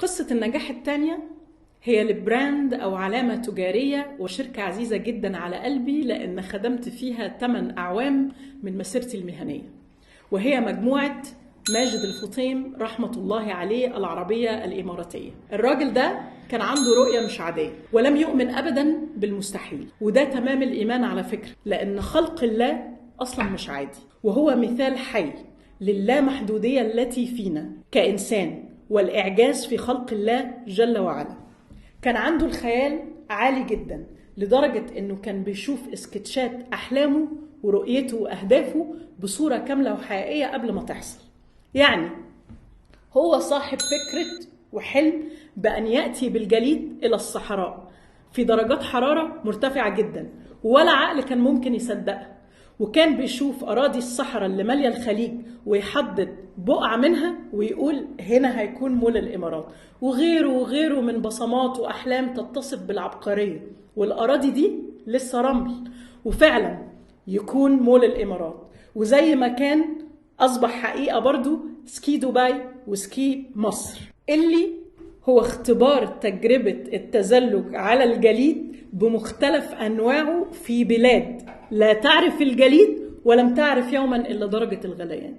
قصة النجاح التانية هي لبراند أو علامة تجارية وشركة عزيزة جدا على قلبي، لأن خدمت فيها 8 أعوام من مسيرتي المهنية، وهي مجموعة ماجد الفطيم رحمة الله عليه العربية الإماراتية. الراجل ده كان عنده رؤية مش عادية ولم يؤمن أبدا بالمستحيل، وده تمام الإيمان على فكرة، لأن خلق الله أصلا مش عادي، وهو مثال حي للامحدودية التي فينا كإنسان والإعجاز في خلق الله جل وعلا. كان عنده الخيال عالي جدا لدرجة أنه كان بيشوف اسكتشات أحلامه ورؤيته وأهدافه بصورة كاملة وحقيقية قبل ما تحصل. يعني هو صاحب فكرة وحلم بأن يأتي بالجليد إلى الصحراء في درجات حرارة مرتفعة جدا، ولا عقل كان ممكن يصدقها، وكان بيشوف أراضي الصحراء اللي مالية الخليج ويحدد بقعة منها ويقول هنا هيكون مول الإمارات، وغيره وغيره من بصمات وأحلام تتصف بالعبقرية، والأراضي دي لسه رمل، وفعلا يكون مول الإمارات. وزي ما كان أصبح حقيقة برضو سكي دبي وسكي مصر، اللي هو اختبار تجربة التزلج على الجليد بمختلف أنواعه في بلاد لا تعرف الجليد ولم تعرف يوما إلا درجة الغليان.